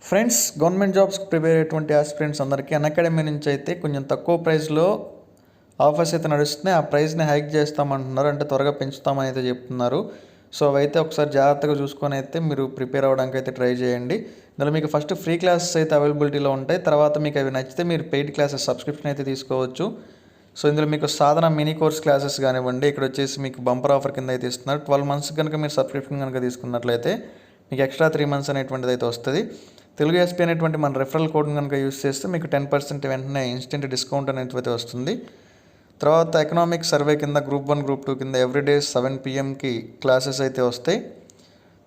Friends, government జాబ్స్కి prepare అయ్యేటువంటి aspirants అందరికీ అన్అకాడమీ నుంచి అయితే కొంచెం తక్కువ ప్రైస్లో ఆఫర్స్ అయితే నడుస్తున్నాయి. ఆ ప్రైస్ని హైక్ చేస్తామంటున్నారు, అంటే త్వరగా పెంచుతామని అయితే చెప్తున్నారు. సో అవైతే ఒకసారి జాగ్రత్తగా చూసుకొని అయితే మీరు ప్రిపేర్ అవ్వడానికి అయితే ట్రై చేయండి. ఇందులో మీకు ఫస్ట్ ఫ్రీ క్లాసెస్ అయితే అవైలబిలిటీలో ఉంటాయి. తర్వాత మీకు అవి నచ్చితే మీరు పెయిడ్ క్లాసెస్ సబ్స్క్రిప్షన్ అయితే తీసుకోవచ్చు. సో ఇందులో మీకు సాధన మినీ కోర్స్ క్లాసెస్ కానివ్వండి, ఇక్కడ వచ్చేసి మీకు బంపర్ ఆఫర్ కింద అయితే ఇస్తున్నారు. 12 months కనుక మీరు సబ్స్క్రిప్షన్ కనుక తీసుకున్నట్లయితే మీకు ఎక్స్ట్రా 3 months అనేటువంటిది అయితే వస్తుంది. తెలుగు ఎస్పీ అనేటువంటి మన రెఫరల్ కోడ్ని కనుక యూస్ చేస్తే మీకు 10% వెంటనే ఇన్స్టెంట్ డిస్కౌంట్ అనేది వస్తుంది. తర్వాత ఎకనామిక్ సర్వే కింద గ్రూప్ 1 గ్రూప్ 2 కింద ఎవ్రీడే 7 PM క్లాసెస్ అయితే వస్తాయి.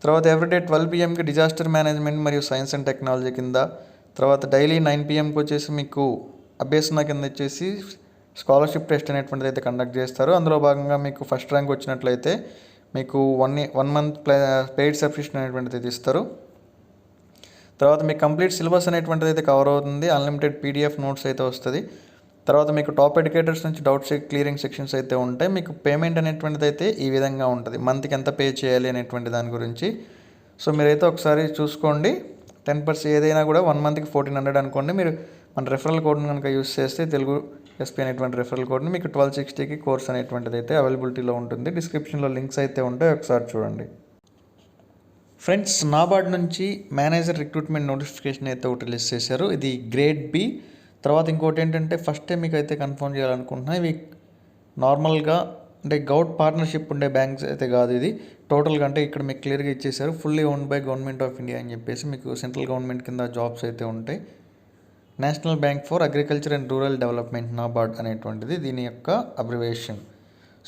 తర్వాత ఎవ్రీడే 12 PM డిజాస్టర్ మేనేజ్మెంట్ మరియు సైన్స్ అండ్ టెక్నాలజీ కింద, తర్వాత డైలీ 9 PM వచ్చేసి మీకు అభ్యసన కింద వచ్చేసి స్కాలర్షిప్ టెస్ట్ అనేటువంటిది అయితే కండక్ట్ చేస్తారు. అందులో భాగంగా మీకు ఫస్ట్ ర్యాంక్ వచ్చినట్లయితే మీకు 1 month పెయిడ్ సబ్స్క్రిప్షన్ అనేటువంటిది అయితే ఇస్తారు. తర్వాత మీకు కంప్లీట్ సిలబస్ అనేటువంటిది అయితే కవర్ అవుతుంది. అన్లిమిటెడ్ PDF నోట్స్ అయితే వస్తుంది. తర్వాత మీకు టాప్ ఎడ్యుకేటర్స్ నుంచి డౌట్స్ క్లియరింగ్ సెక్షన్స్ అయితే ఉంటాయి. మీకు పేమెంట్ అనేటువంటిది అయితే ఈ విధంగా ఉంటుంది, మంత్కి ఎంత పే చేయాలి అనేటువంటి దాని గురించి. సో మీరైతే ఒకసారి చూసుకోండి. 10% ఏదైనా కూడా 1 monthకి 1400 అనుకోండి. మీరు మన రెఫరల్ కోడ్ని కనుక యూస్ చేస్తే తెలుగు ఎస్పీ అనేటువంటి రెఫరల్ కోడ్ని మీకు 1260కి కోర్స్ అనేటువంటిది అయితే అవైలబిలిటీలో ఉంటుంది. డిస్క్రిప్షన్లో లింక్స్ అయితే ఉంటాయి, ఒకసారి చూడండి. ఫ్రెండ్స్, నాబార్డ్ నుంచి మేనేజర్ రిక్రూట్మెంట్ నోటిఫికేషన్ అయితే ఒకటి రిలీజ్ చేశారు. ఇది గ్రేడ్ బి. తర్వాత ఇంకోటి ఏంటంటే ఫస్ట్ టైం మీకు అయితే కన్ఫర్మ్ చేయాలనుకుంటున్నాను. ఇవి నార్మల్గా అంటే గౌట్ పార్ట్నర్షిప్ ఉండే బ్యాంక్స్ అయితే కాదు. ఇది టోటల్గా అంటే ఇక్కడ మీకు క్లియర్గా ఇచ్చేసారు, fully owned by government of India అని చెప్పేసి మీకు సెంట్రల్ గవర్నమెంట్ కింద జాబ్స్ అయితే ఉంటాయి. National bank for agriculture and rural development, NABARD అనేటువంటిది దీని యొక్క అబ్రివేషన్.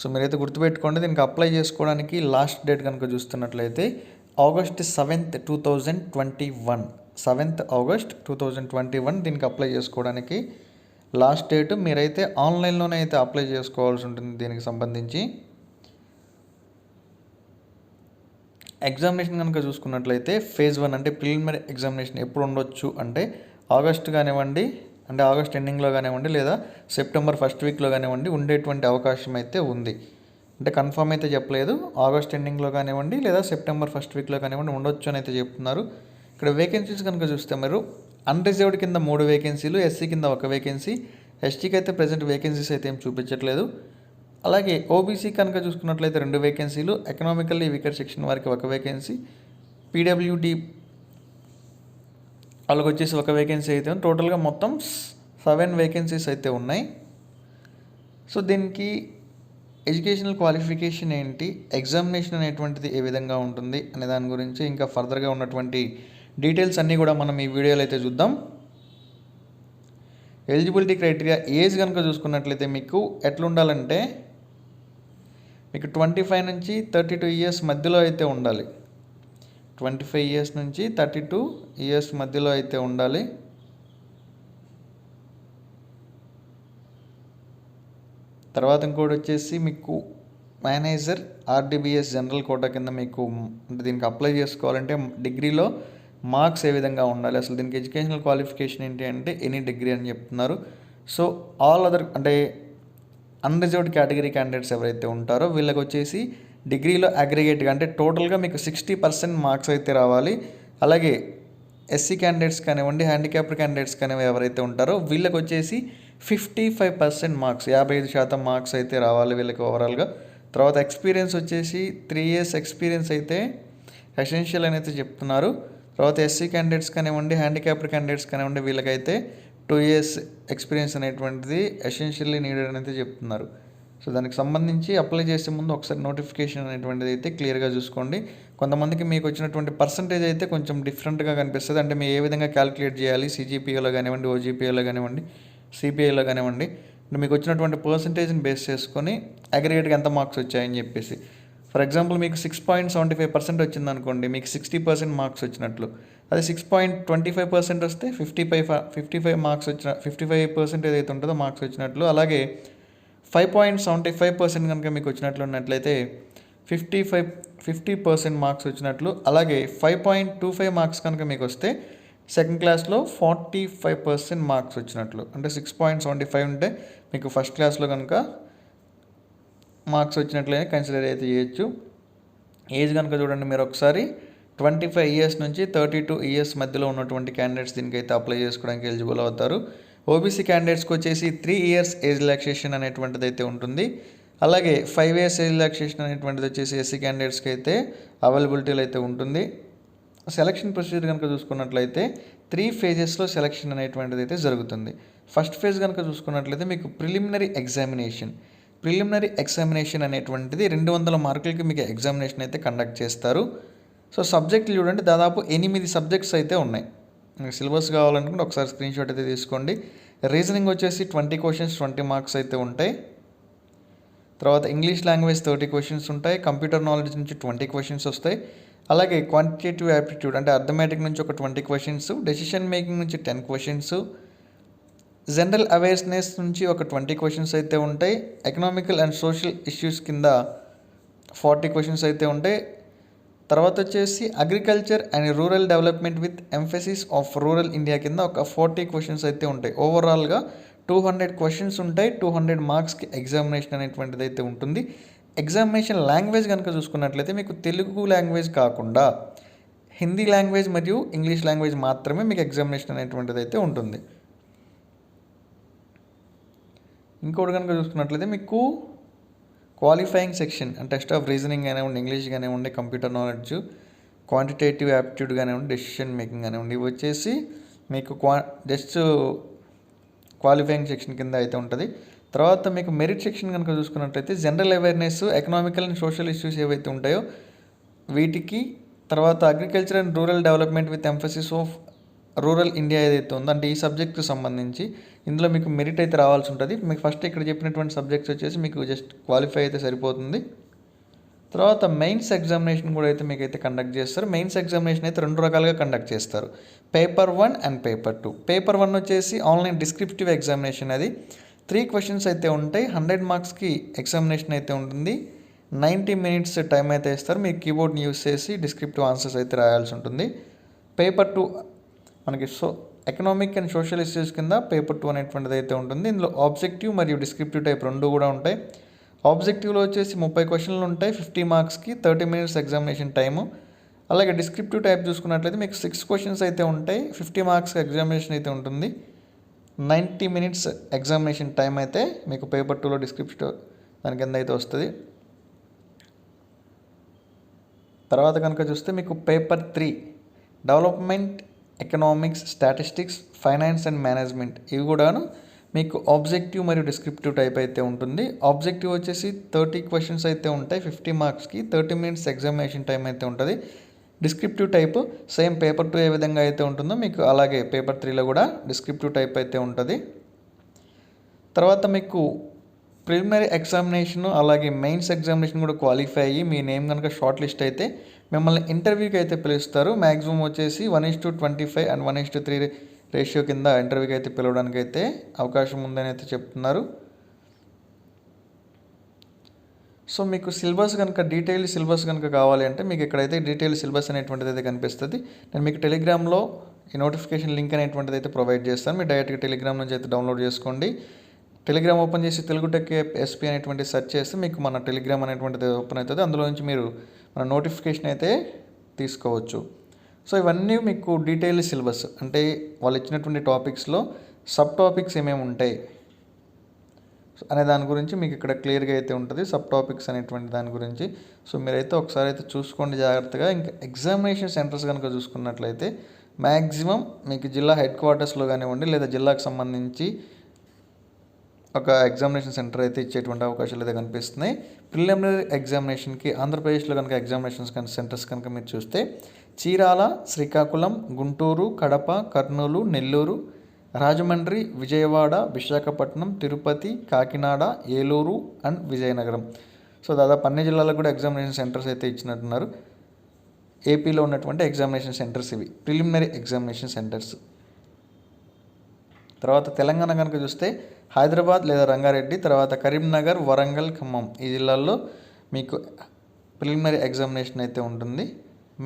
సో మీరైతే గుర్తుపెట్టుకోండి. దీనికి అప్లై చేసుకోవడానికి లాస్ట్ డేట్ కనుక చూస్తున్నట్లయితే August 7th, 2021. 7th August 2021 దీనికి అప్లై చేసుకోవడానికి లాస్ట్ డేట్. మీరైతే ఆన్లైన్లోనే అయితే అప్లై చేసుకోవాల్సి ఉంటుంది. దీనికి సంబంధించి ఎగ్జామినేషన్ కనుక చూసుకున్నట్లయితే ఫేజ్ 1 అంటే ప్రిలిమినరీ ఎగ్జామినేషన్ ఎప్పుడు ఉండొచ్చు అంటే ఆగస్ట్ కానివ్వండి, అంటే ఆగస్ట్ ఎండింగ్లో కానివ్వండి, లేదా సెప్టెంబర్ ఫస్ట్ వీక్లో కానివ్వండి ఉండేటువంటి అవకాశం అయితే ఉంది. అంటే కన్ఫర్మ్ అయితే చెప్పలేదు. ఆగస్ట్ ఎండింగ్లో కానివ్వండి లేదా సెప్టెంబర్ ఫస్ట్ వీక్లో కానివ్వండి ఉండొచ్చు అని అయితే చెప్తున్నారు. ఇక్కడ వేకెన్సీస్ కనుక చూస్తే మీరు అన్రిజర్వ్డ్ కింద 3 వేకెన్సీలు, ఎస్సీ కింద 1 వేకెన్సీ, ఎస్టీకి అయితే ప్రజెంట్ వేకెన్సీస్ అయితే ఏం చూపించట్లేదు. అలాగే ఓబీసీ కనుక చూసుకున్నట్లయితే 2 వేకెన్సీలు, ఎకనామికల్లీ వీకర్ సెక్షన్ వారికి 1 వేకెన్సీ, పీడబ్ల్యూడి వాళ్ళకి వచ్చేసి 1 వేకెన్సీ అయితే టోటల్గా మొత్తం 7 వేకెన్సీస్ అయితే ఉన్నాయి. సో దీనికి ఎడ్యుకేషనల్ క్వాలిఫికేషన్ ఏంటి, ఎగ్జామినేషన్ అనేటువంటిది ఏ విధంగా ఉంటుంది అనే దాని గురించి ఇంకా ఫర్దర్గా ఉన్నటువంటి డీటెయిల్స్ అన్నీ కూడా మనం ఈ వీడియోలో అయితే చూద్దాం. ఎలిజిబిలిటీ క్రైటీరియా ఏజ్ కనుక చూసుకున్నట్లయితే మీకు ఎట్లా ఉండాలంటే మీకు 25 నుంచి 32 years మధ్యలో అయితే ఉండాలి. 25 years నుంచి 32 years మధ్యలో అయితే ఉండాలి. తర్వాత ఇంకోటి వచ్చేసి మీకు మేనేజర్ ఆర్డీబీఎస్ జనరల్ కోటా కింద మీకు అంటే దీనికి అప్లై చేసుకోవాలంటే డిగ్రీలో మార్క్స్ ఏ విధంగా ఉండాలి, అసలు దీనికి ఎడ్యుకేషనల్ క్వాలిఫికేషన్ ఏంటి అంటే ఎనీ డిగ్రీ అని చెప్తున్నారు. సో ఆల్ అదర్ అంటే అన్రిజర్వ్డ్ కేటగిరీ క్యాండిడేట్స్ ఎవరైతే ఉంటారో వీళ్ళకి వచ్చేసి డిగ్రీలో అగ్రిగేట్గా అంటే టోటల్గా మీకు 60% మార్క్స్ అయితే రావాలి. అలాగే ఎస్సీ క్యాండిడేట్స్ కానివ్వండి, హ్యాండిక్యాప్డ్ క్యాండిడేట్స్ కానివ్వండి ఎవరైతే ఉంటారో వీళ్ళకి వచ్చేసి 55% మార్క్స్, 55% మార్క్స్ అయితే రావాలి వీళ్ళకి ఓవరాల్గా. తర్వాత ఎక్స్పీరియన్స్ వచ్చేసి 3 years ఎక్స్పీరియన్స్ అయితే ఎసెన్షియల్ అని అయితే చెప్తున్నారు. తర్వాత ఎస్సీ క్యాండిడేట్స్ కానివ్వండి, హ్యాండిక్యాప్డ్ క్యాండిడేట్స్ కానివ్వండి వీళ్ళకైతే 2 years ఎక్స్పీరియన్స్ అనేటువంటిది ఎసెన్షియల్లీ నీడెడ్ అని అయితే చెప్తున్నారు. సో దానికి సంబంధించి అప్లై చేసే ముందు ఒకసారి నోటిఫికేషన్ అనేటువంటిది అయితే క్లియర్గా చూసుకోండి. కొంతమందికి మీకు వచ్చినటువంటి పర్సంటేజ్ అయితే కొంచెం డిఫరెంట్గా కనిపిస్తుంది. అంటే మీరు ఏ విధంగా క్యాలిక్యులేట్ చేయాలి, సిజిపిఏలో కానివ్వండి, ఓజీపీఏలో కానివ్వండి, సిపిఐలో కానివ్వండి, మీకు వచ్చినటువంటి పర్సంటేజ్ని బేస్ చేసుకొని అగ్రిగేట్గా ఎంత మార్క్స్ వచ్చాయని చెప్పేసి. ఫర్ ఎగ్జాంపుల్ మీకు 6.75% వచ్చింది అనుకోండి, మీకు 60% మార్క్స్ వచ్చినట్లు. అది 6.25% వస్తే 55 మార్క్స్ వచ్చిన 55% ఏదైతే ఉంటుందో మార్క్స్ వచ్చినట్లు. అలాగే 5.75% కనుక మీకు వచ్చినట్లు ఉన్నట్లయితే 50% మార్క్స్ వచ్చినట్లు. అలాగే 5.25 మార్క్స్ కనుక మీకు వస్తే సెకండ్ క్లాస్లో 45% మార్క్స్ వచ్చినట్లు. అంటే 6.75 ఉంటే మీకు ఫస్ట్ క్లాస్లో కనుక మార్క్స్ వచ్చినట్లయితే కన్సిడర్ అయితే చేయొచ్చు. ఏజ్ కనుక చూడండి మీరు ఒకసారి 25 ఇయర్స్ నుంచి 32 ఇయర్స్ మధ్యలో ఉన్నటువంటి క్యాండిడేట్స్ దీనికైతే అప్లై చేసుకోవడానికి ఎలిజిబుల్ అవుతారు. ఓబీసీ క్యాండిడేట్స్కి వచ్చేసి 3 ఇయర్స్ ఏజ్ రిలాక్సేషన్ అనేటువంటిది అయితే ఉంటుంది. అలాగే 5 ఇయర్స్ ఏజ్ రిలాక్సేషన్ అనేటువంటిది వచ్చేసి ఎస్సీ క్యాండిడేట్స్కి అయితే అవైలబిలిటీలో అయితే ఉంటుంది. సెలక్షన్ ప్రొసీజర్ కనుక చూసుకున్నట్లయితే 3 ఫేజెస్లో సెలక్షన్ అనేటువంటిది అయితే జరుగుతుంది. ఫస్ట్ ఫేజ్ కనుక చూసుకున్నట్లయితే మీకు ప్రిలిమినరీ ఎగ్జామినేషన్ అనేటువంటిది 200 మార్కులకి మీకు ఎగ్జామినేషన్ అయితే కండక్ట్ చేస్తారు. సో సబ్జెక్టులు చూడండి, దాదాపు 8 సబ్జెక్ట్స్ అయితే ఉన్నాయి. మీకు సిలబస్ కావాలనుకుంటే ఒకసారి స్క్రీన్ షాట్ అయితే తీసుకోండి. రీజనింగ్ వచ్చేసి 20 క్వశ్చన్స్ 20 మార్క్స్ అయితే ఉంటాయి. తర్వాత ఇంగ్లీష్ లాంగ్వేజ్ 30 క్వశ్చన్స్ ఉంటాయి. కంప్యూటర్ నాలెడ్జ్ నుంచి 20 క్వశ్చన్స్ వస్తాయి. అలాగే క్వాంటిటేటివ్ యాప్టిట్యూడ్ అంటే అర్థమెటిక్ నుంచి ఒక 20 క్వశ్చన్స్, డెసిషన్ మేకింగ్ నుంచి 10 క్వశ్చన్స్, జనరల్ అవేర్నెస్ నుంచి ఒక 20 క్వశ్చన్స్ అయితే ఉంటాయి. ఎకనామికల్ అండ్ సోషల్ ఇష్యూస్ కింద 40 క్వశ్చన్స్ అయితే ఉంటాయి. తర్వాత వచ్చేసి agriculture and rural development with emphasis of rural India కింద ఒక 40 క్వశ్చన్స్ అయితే ఉంటాయి. ఓవరాల్గా 200 క్వశ్చన్స్ ఉంటాయి. 200 మార్క్స్కి ఎగ్జామినేషన్ అనేటువంటిది అయితే ఉంటుంది. ఎగ్జామినేషన్ లాంగ్వేజ్ కనుక చూసుకున్నట్లయితే మీకు తెలుగు లాంగ్వేజ్ కాకుండా హిందీ లాంగ్వేజ్ మరియు ఇంగ్లీష్ లాంగ్వేజ్ మాత్రమే మీకు ఎగ్జామినేషన్ అనేటువంటిది అయితే ఉంటుంది. ఇంకోటి కనుక చూసుకున్నట్లయితే మీకు క్వాలిఫైయింగ్ సెక్షన్ అంటే టెస్ట్ ఆఫ్ రీజనింగ్ కానివ్వండి, ఇంగ్లీష్ కానివ్వండి, కంప్యూటర్ నాలెడ్జ్, క్వాంటిటేటివ్ యాప్టిట్యూడ్ కానివ్వండి, డెసిషన్ మేకింగ్ కానివ్వండి, ఇవి వచ్చేసి మీకు జస్ట్ క్వాలిఫైయింగ్ సెక్షన్ కింద అయితే ఉంటుంది. తర్వాత మీకు మెరిట్ సెక్షన్ కనుక చూసుకున్నట్లయితే general awareness, economical and social issues ఏవైతే ఉంటాయో వీటికి, తర్వాత agriculture and rural development with emphasis of rural India ఏదైతే ఉందో అంటే ఈ సబ్జెక్ట్కి సంబంధించి ఇందులో మీకు మెరిట్ అయితే రావాల్సి ఉంటుంది. మీకు ఫస్ట్ ఇక్కడ చెప్పినటువంటి సబ్జెక్ట్స్ వచ్చేసి మీకు జస్ట్ క్వాలిఫై అయితే సరిపోతుంది. తర్వాత మెయిన్స్ ఎగ్జామినేషన్ కూడా అయితే మీకు అయితే కండక్ట్ చేస్తారు. మెయిన్స్ ఎగ్జామినేషన్ అయితే 2 రకాలుగా కండక్ట్ చేస్తారు, పేపర్ 1 అండ్ పేపర్ 2. పేపర్ 1 వచ్చేసి ఆన్లైన్ డిస్క్రిప్టివ్ ఎగ్జామినేషన్. అది 3 క్వశ్చన్స్ అయితే ఉంటాయి. 100 మార్క్స్కి ఎగ్జామినేషన్ అయితే ఉంటుంది. 90 మినిట్స్ టైం అయితే ఇస్తారు. మీరు కీబోర్డ్ని యూస్ చేసి డిస్క్రిప్టివ్ ఆన్సర్స్ అయితే రాయాల్సి ఉంటుంది. పేపర్ 2 మనకి ఎకనామిక్ అండ్ సోషల్ ఇష్యూస్ కింద పేపర్ 2 అనేటువంటిది అయితే ఉంటుంది. ఇందులో ఆబ్జెక్టివ్ మరియు డిస్క్రిప్టివ్ టైప్ 2 కూడా ఉంటాయి. ఆబ్జెక్టివ్లో వచ్చేసి 30 క్వశ్చన్లు ఉంటాయి 50 మార్క్స్కి, 30 మినిట్స్ ఎగ్జామినేషన్ టైము. అలాగే డిస్క్రిప్టివ్ టైప్ చూసుకున్నట్లయితే మీకు 6 క్వశ్చన్స్ అయితే ఉంటాయి, 50 మార్క్స్ ఎగ్జామినేషన్ అయితే ఉంటుంది. 90 మినిట్స్ ఎగ్జామినేషన్ టైం అయితే మీకు పేపర్ 2లో డిస్క్రిప్టివ్ దాని కింద అయితే వస్తుంది. తర్వాత కనుక చూస్తే మీకు paper 3 development, economics, statistics, finance and management, ఇవి కూడాను మీకు ఆబ్జెక్టివ్ మరియు డిస్క్రిప్టివ్ టైప్ అయితే ఉంటుంది. ఆబ్జెక్టివ్ వచ్చేసి 30 క్వశ్చన్స్ అయితే ఉంటాయి 50 మార్క్స్కి, 30 మినిట్స్ ఎగ్జామినేషన్ టైం అయితే ఉంటుంది. డిస్క్రిప్టివ్ టైప్ సేమ్ పేపర్ 2 ఏ విధంగా అయితే ఉంటుందో మీకు అలాగే పేపర్ 3లో కూడా డిస్క్రిప్టివ్ టైప్ అయితే ఉంటుంది. తర్వాత మీకు ప్రిలిమినరీ ఎగ్జామినేషన్ అలాగే మెయిన్స్ ఎగ్జామినేషన్ కూడా క్వాలిఫై అయ్యి మీ నేమ్ కనుక షార్ట్ లిస్ట్ అయితే మిమ్మల్ని ఇంటర్వ్యూకి అయితే పిలుస్తారు. మ్యాక్సిమం వచ్చేసి 1:25 అండ్ 1:3 రేషియో కింద ఇంటర్వ్యూకి అయితే పిలవడానికి అయితే అవకాశం ఉందని అయితే చెప్తున్నారు. సో మీకు సిలబస్ కనుక డీటెయిల్ సిలబస్ కనుక కావాలి అంటే మీకు ఇక్కడైతే డీటెయిల్ సిలబస్ అనేటువంటిది అయితే కనిపిస్తుంది. నేను మీకు టెలిగ్రామ్లో ఈ నోటిఫికేషన్ లింక్ అనేటువంటిది అయితే ప్రొవైడ్ చేస్తాను. మీరు డైరెక్ట్గా టెలిగ్రామ్ నుంచి అయితే డౌన్లోడ్ చేసుకోండి. టెలిగ్రామ్ ఓపెన్ చేసి తెలుగు టెక్ ఎస్పీ అనేటువంటి సెర్చ్ చేస్తే మీకు మన టెలిగ్రామ్ అనేటువంటిది ఓపెన్ అవుతుంది. అందులో నుంచి మీరు మన నోటిఫికేషన్ అయితే తీసుకోవచ్చు. సో ఇవన్నీ మీకు డీటెయిల్ సిలబస్ అంటే వాళ్ళు ఇచ్చినటువంటి టాపిక్స్లో సబ్ టాపిక్స్ ఏమేమి ఉంటాయి అనే దాని గురించి మీకు ఇక్కడ క్లియర్గా అయితే ఉంటుంది, సబ్ టాపిక్స్ అనేటువంటి దాని గురించి. సో మీరైతే ఒకసారి అయితే చూసుకోండి జాగ్రత్తగా. ఇంకా ఎగ్జామినేషన్ సెంటర్స్ కనుక చూసుకున్నట్లయితే మ్యాక్సిమం మీకు జిల్లా హెడ్ క్వార్టర్స్లో కానివ్వండి లేదా జిల్లాకు సంబంధించి ఒక ఎగ్జామినేషన్ సెంటర్ అయితే ఇచ్చేటువంటి అవకాశాలు అయితే కనిపిస్తున్నాయి. ప్రిలిమినరీ ఎగ్జామినేషన్కి ఆంధ్రప్రదేశ్లో కనుక ఎగ్జామినేషన్స్ సెంటర్స్ కనుక మీరు చూస్తే చీరాల, శ్రీకాకుళం, గుంటూరు, కడప, కర్నూలు, నెల్లూరు, రాజమండ్రి, విజయవాడ, విశాఖపట్నం, తిరుపతి, కాకినాడ, ఏలూరు అండ్ విజయనగరం. సో దాదాపు అన్ని జిల్లాలకు కూడా ఎగ్జామినేషన్ సెంటర్స్ అయితే ఇచ్చినట్టున్నారు. ఏపీలో ఉన్నటువంటి ఎగ్జామినేషన్ సెంటర్స్ ఇవి ప్రిలిమినరీ ఎగ్జామినేషన్ సెంటర్స్. తర్వాత తెలంగాణ కనుక చూస్తే హైదరాబాద్ లేదా రంగారెడ్డి, తర్వాత కరీంనగర్, వరంగల్, ఖమ్మం ఈ జిల్లాల్లో మీకు ప్రిలిమినరీ ఎగ్జామినేషన్ అయితే ఉంటుంది.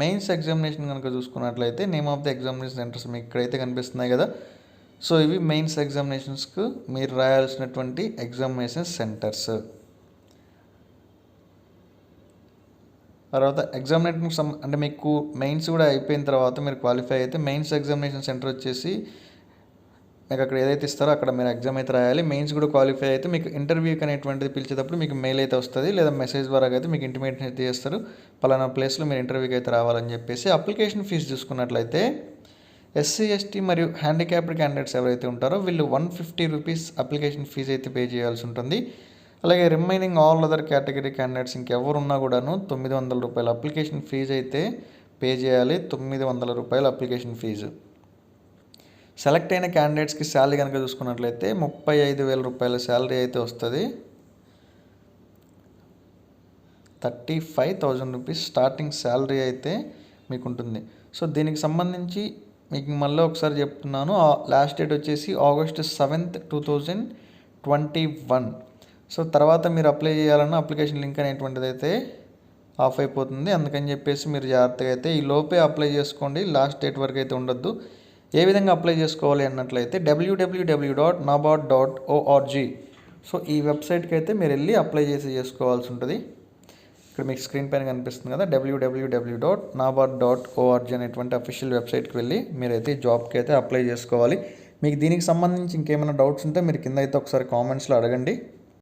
మెయిన్స్ ఎగ్జామినేషన్ కనుక చూసుకున్నట్లయితే name of the examination centres మీకు ఇక్కడైతే కనిపిస్తున్నాయి కదా. సో ఇవి మెయిన్స్ ఎగ్జామినేషన్స్కు మీరు రాయాల్సినటువంటి ఎగ్జామినేషన్ సెంటర్స్. తర్వాత ఎగ్జామినేషన్ అంటే మీకు మెయిన్స్ కూడా అయిపోయిన తర్వాత మీరు క్వాలిఫై అయితే మెయిన్స్ ఎగ్జామినేషన్ సెంటర్ వచ్చేసి మీకు అక్కడ ఏదైతే ఇస్తారో అక్కడ మీరు ఎగ్జామ్ అయితే రాయాలి. మెయిన్స్ కూడా క్వాలిఫై అయితే మీకు ఇంటర్వ్యూకి అనేటువంటిది పిలిచేటప్పుడు మీకు మెయిల్ అయితే వస్తుంది, లేదా మెసేజ్ ద్వారా అయితే మీకు ఇంటిమేషన్ అయితే చేస్తారు, పలానా ప్లేస్లో మీరు ఇంటర్వ్యూకి అయితే రావాలని చెప్పేసి. అప్లికేషన్ ఫీజు చూసుకున్నట్లయితే ఎస్సీ ఎస్టీ మరియు హ్యాండిక్యాప్డ్ క్యాండిడేట్స్ ఎవరైతే ఉంటారో వీళ్ళు 150 రూపీస్ అప్లికేషన్ ఫీజు అయితే పే చేయాల్సి ఉంటుంది. అలాగే remaining all other category candidates ఇంకెవరున్నా కూడాను 900 రూపాయల అప్లికేషన్ ఫీజు అయితే పే చేయాలి. 900 రూపాయల అప్లికేషన్ ఫీజు. సెలెక్ట్ అయిన క్యాండిడేట్స్కి శాలరీ కనుక చూసుకున్నట్లయితే 35,000 రూపాయల శాలరీ అయితే వస్తుంది. 35,000 రూపీస్ స్టార్టింగ్ శాలరీ అయితే మీకు ఉంటుంది. సో దీనికి సంబంధించి మీకు మళ్ళీ ఒకసారి చెప్తున్నాను, లాస్ట్ డేట్ వచ్చేసి August 7th, 2021. సో తర్వాత మీరు అప్లై చేయాలన్న అప్లికేషన్ లింక్ అనేటువంటిది అయితే ఆఫ్ అయిపోతుంది. అందుకని చెప్పేసి మీరు జాగ్రత్తగా అయితే ఈ లోపే అప్లై చేసుకోండి, లాస్ట్ డేట్ వరకు అయితే ఉండొద్దు. ఏ విధంగా అప్లై చేసుకోవాలి అన్నట్లయితే www.nabard.org. సో ఈ వెబ్సైట్కి అయితే మీరు వెళ్ళి అప్లై చేసుకోవాల్సి ఉంటుంది. ఇక్కడ మీకు స్క్రీన్ పైన కనిపిస్తుంది కదా, www.nabard.org అనేటువంటి అఫీషియల్ వెబ్సైట్కి వెళ్ళి మీరైతే జాబ్కి అయితే అప్లై చేసుకోవాలి. మీకు దీనికి సంబంధించి ఇంకేమైనా డౌట్స్ ఉంటే మీరు కింద అయితే ఒకసారి కామెంట్స్లో అడగండి.